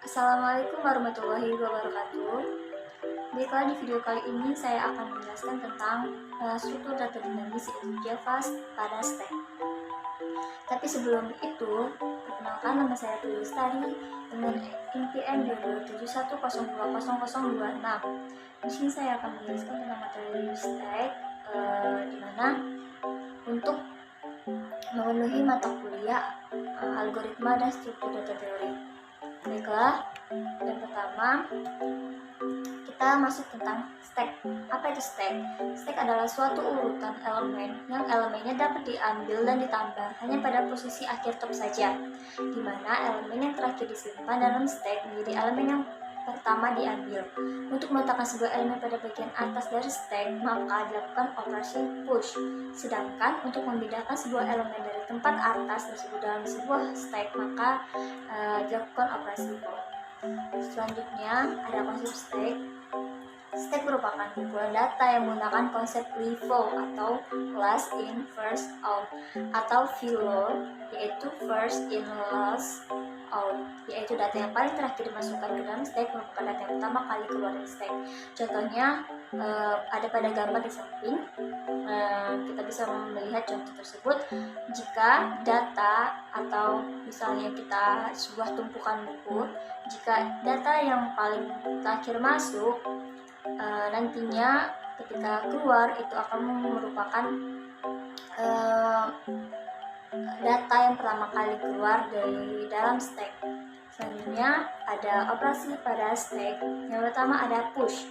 Assalamualaikum warahmatullahi wabarakatuh. Baiklah, di video kali ini saya akan menjelaskan tentang struktur data dinamis yaitu Java pada stack. Tapi sebelum itu, perkenalkan nama saya Tulis tadi dengan NPM 271020026. Di sini saya akan menjelaskan tentang materi stack, di mana untuk memenuhi mata kuliah algoritma dan struktur data teori. Baiklah, yang pertama kita masuk tentang stack. Apa itu stack? Stack adalah suatu urutan elemen yang elemennya dapat diambil dan ditambah hanya pada posisi akhir top saja, di mana elemen yang terakhir disimpan dalam stack menjadi elemen yang pertama diambil. Untuk meletakkan sebuah elemen pada bagian atas dari stack, maka dilakukan operasi push. Sedangkan untuk memindahkan sebuah elemen dari tempat atas tersebut dalam sebuah stack, maka dilakukan operasi pull. Selanjutnya ada konsep stack. Stack merupakan kumpulan data yang menggunakan konsep LIFO atau last in first out, atau VLOR yaitu first in last out, yaitu data yang paling terakhir dimasukkan ke dalam stack merupakan data yang pertama kali keluar dari stack. Contohnya ada pada gambar di samping. Kita bisa melihat contoh tersebut. Jika data atau misalnya kita sebuah tumpukan buku, jika data yang paling terakhir masuk nantinya ketika keluar itu akan merupakan data yang pertama kali keluar dari dalam stack. Selanjutnya ada operasi pada stack. Yang pertama ada push.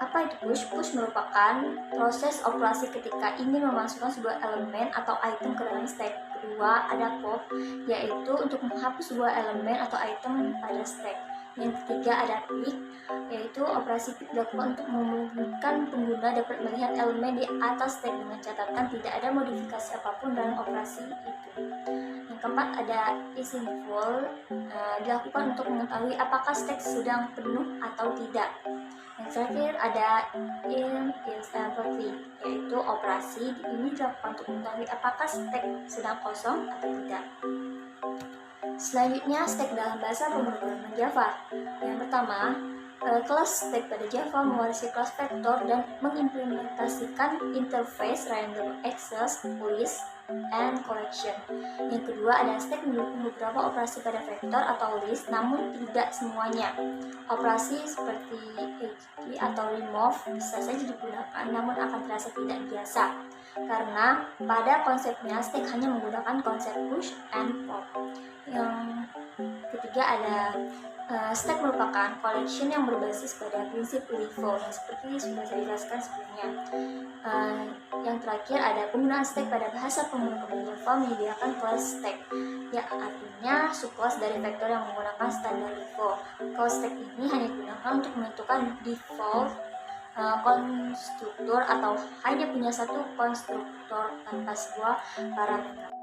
Apa itu push? Push merupakan proses operasi ketika ingin memasukkan sebuah elemen atau item ke dalam stack. Kedua ada pop, yaitu untuk menghapus sebuah elemen atau item pada stack. Yang ketiga ada pick, yaitu operasi pick dilakukan untuk memungkinkan pengguna dapat melihat elemen di atas stack dengan catatan tidak ada modifikasi apapun dalam operasi itu. Yang keempat ada is in full, dilakukan untuk mengetahui apakah stack sedang penuh atau tidak. Yang terakhir ada in is empty, yaitu operasi ini dilakukan untuk mengetahui apakah stack sedang kosong atau tidak. Selanjutnya stack dalam bahasa pemrograman Java. Yang pertama, kelas stack pada Java mewarisi kelas vektor dan mengimplementasikan interface random access, list, and collection. Yang kedua ada stack mendukung beberapa operasi pada vektor atau list, namun tidak semuanya. Operasi seperti hd atau remove bisa saja digunakan, namun akan terasa tidak biasa karena pada konsepnya stack hanya menggunakan konsep push and pop. Yang ketiga ada stack merupakan collection yang berbasis pada prinsip LIFO yang seperti sudah saya jelaskan sebelumnya. Yang terakhir ada penggunaan stack pada bahasa pemrograman Java menyediakan kelas stack, yang artinya subkelas dari vektor yang menggunakan standar LIFO. Kelas stack ini hanya digunakan untuk menentukan default konstruktor atau hanya punya satu konstruktor tanpa sebuah parameter.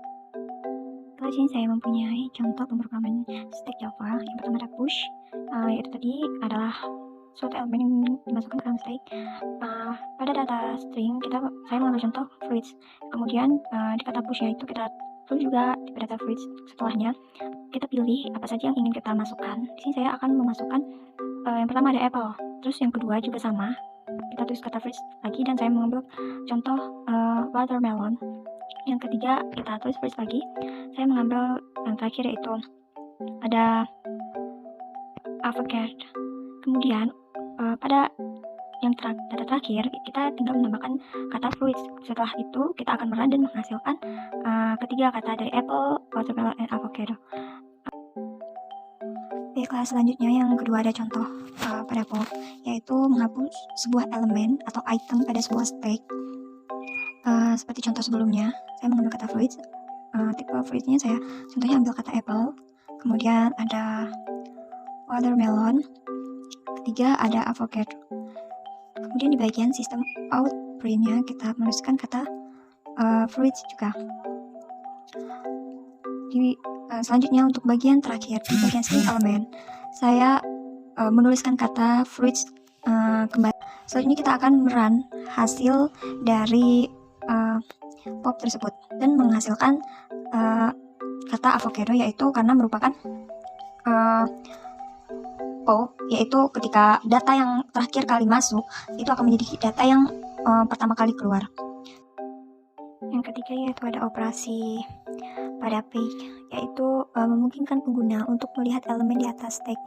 Di sini saya mempunyai contoh pemrograman stack Java. Yang pertama ada push, yaitu tadi adalah suatu elemen yang dimasukkan ke dalam stack. Pada data string saya mengambil contoh fruits. Kemudian di kata push yaitu kita tulis juga di data fruits. Setelahnya kita pilih apa saja yang ingin kita masukkan. Di sini saya akan memasukkan yang pertama ada apple. Terus yang kedua juga sama. Kita tulis kata fruits lagi dan saya mengambil contoh watermelon. Yang ketiga kita tulis fruits lagi. Saya mengambil yang terakhir yaitu ada avocado. Kemudian pada yang data terakhir kita tinggal menambahkan kata fruits. Setelah itu kita akan merun dan menghasilkan ketiga kata dari apple, watermelon, and avocado. Baiklah, selanjutnya yang kedua ada contoh pada pop, yaitu menghapus sebuah elemen atau item pada sebuah stack. Seperti contoh sebelumnya, saya mengambil kata fruits. Tipe fruitsnya saya contohnya ambil kata apple, kemudian ada watermelon, ketiga ada avocado. Kemudian di bagian sistem out printnya kita menuliskan kata fruits juga. Selanjutnya untuk bagian terakhir di bagian string element saya menuliskan kata fruits kembali. Selanjutnya kita akan merun hasil dari pop tersebut dan menghasilkan kata avocado, yaitu karena merupakan typo, yaitu ketika data yang terakhir kali masuk itu akan menjadi data yang pertama kali keluar. Yang ketiga yaitu ada operasi pada page, yaitu memungkinkan pengguna untuk melihat elemen di atas tag.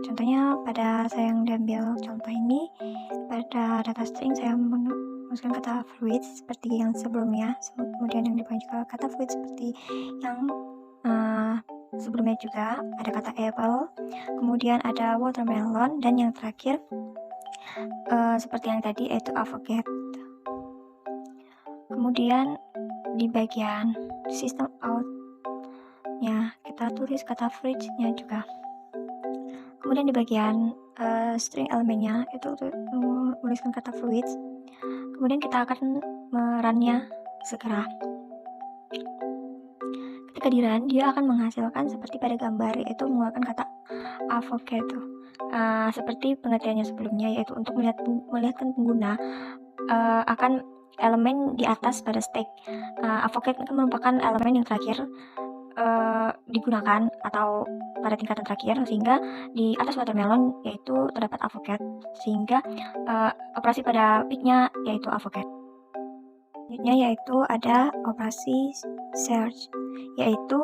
Contohnya pada saya yang diambil contoh ini, pada data string saya memasukkan kata fluid seperti yang sebelumnya, kemudian yang di bawah juga kata fluid seperti yang sebelumnya juga ada kata apple, kemudian ada watermelon, dan yang terakhir seperti yang tadi yaitu avocado. Kemudian di bagian system out-nya kita tulis kata fruits-nya juga. Kemudian di bagian string elemennya itu tuliskan kata fruits. Kemudian kita akan merunnya segera. Ketika di run, dia akan menghasilkan seperti pada gambar, yaitu mengeluarkan kata avocado. Seperti pengertiannya sebelumnya, yaitu untuk melihatkan pengguna akan elemen di atas pada stack. Avocado itu merupakan elemen yang terakhir digunakan atau pada tingkatan terakhir, sehingga di atas watermelon yaitu terdapat avocado, sehingga operasi pada pick-nya yaitu avocado. Selanjutnya yaitu ada operasi search, yaitu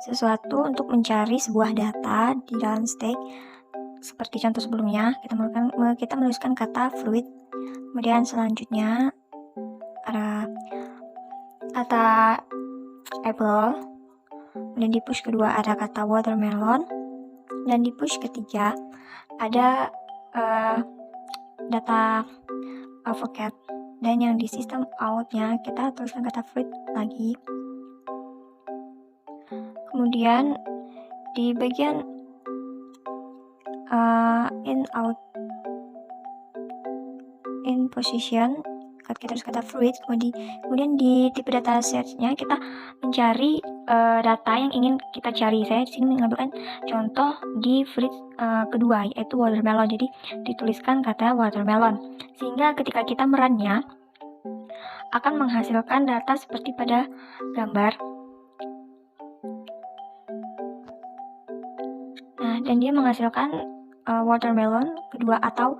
sesuatu untuk mencari sebuah data di dalam stack. Seperti contoh sebelumnya, kita menuliskan kata fluid. Kemudian selanjutnya ada kata apple, kemudian di push kedua ada kata watermelon, dan di push ketiga ada data avocado, dan yang di system out-nya kita tuliskan kata fruit lagi. Kemudian di bagian in position kita tulis kata fruit. Kemudian di tipe data search-nya kita mencari data yang ingin kita cari. Saya di sini mengambilkan contoh di fruit kedua yaitu watermelon. Jadi dituliskan kata watermelon, sehingga ketika kita merunnya akan menghasilkan data seperti pada gambar. Nah, dan dia menghasilkan watermelon kedua atau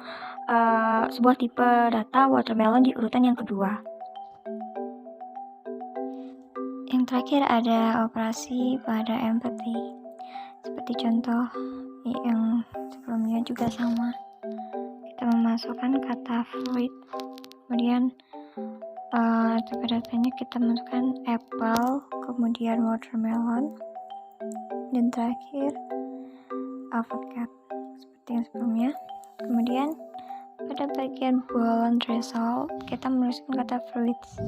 sebuah tipe data watermelon di urutan yang kedua. Yang terakhir ada operasi pada empathy, seperti contoh yang sebelumnya juga sama. Kita memasukkan kata fruit, kemudian tipe datanya kita masukkan apple, kemudian watermelon, dan terakhir avocado seperti yang sebelumnya. Kemudian pada bagian boolean result kita menuliskan kata fruits.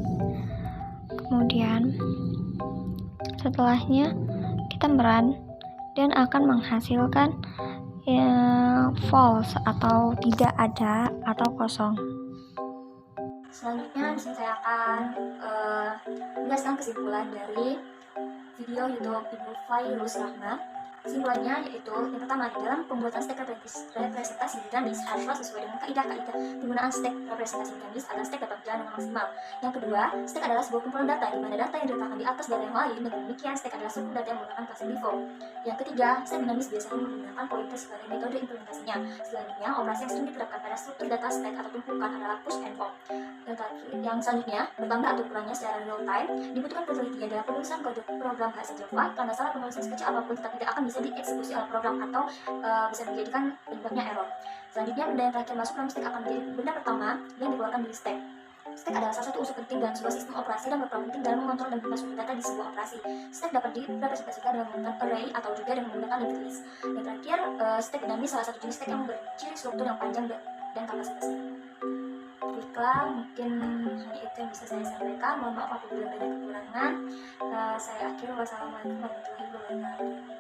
Kemudian setelahnya kita merun dan akan menghasilkan false atau tidak ada atau kosong. Selanjutnya di sini saya akan menjelaskan kesimpulan dari video YouTube Ibu Fairuz Rahma. Kesimpulannya yaitu yang pertama, di dalam pembuatan stack representasi dinamis haruslah sesuai dengan kaidah-kaidah penggunaan stack representasi dinamis agar stack dapat berjalan dengan maksimal. Yang kedua, stack adalah sebuah kumpulan data di mana data yang diletakkan di atas data yang lain. Dengan demikian, stack adalah suku data yang menggunakan klase default. Yang ketiga, stack dinamis biasanya menggunakan pointer sebagai metode implementasinya. Selanjutnya, operasi yang sering diterapkan pada struktur data stack atau tumpukan adalah push and pop. Yang selanjutnya, bertambah atau kurangnya secara real time dibutuhkan ketelitian dalam penulisan kode program bahasa Java, karena salah penulisan sekecil apapun tetap tidak akan bisa dieksekusi oleh program atau bisa menjadikan penyebabnya error. Selanjutnya, benda yang terakhir masuk dalam stack akan menjadi benda pertama yang dikeluarkan dari stack. Stack adalah salah satu unsur penting dalam sebuah sistem operasi dan berperan penting dalam mengontrol dan memasukkan data di sebuah operasi. Stack dapat direpresentasikan dengan menggunakan array atau juga dengan menggunakan linked list. Yang terakhir, stack dinamis salah satu jenis stack yang berciri struktur yang panjang dan kapasitasnya. Baiklah, mungkin hanya itu yang bisa saya sampaikan. Mohon maaf apabila ada kekurangan. Saya akhiri. Wassalamualaikum warahmatullahi wabarakatuh.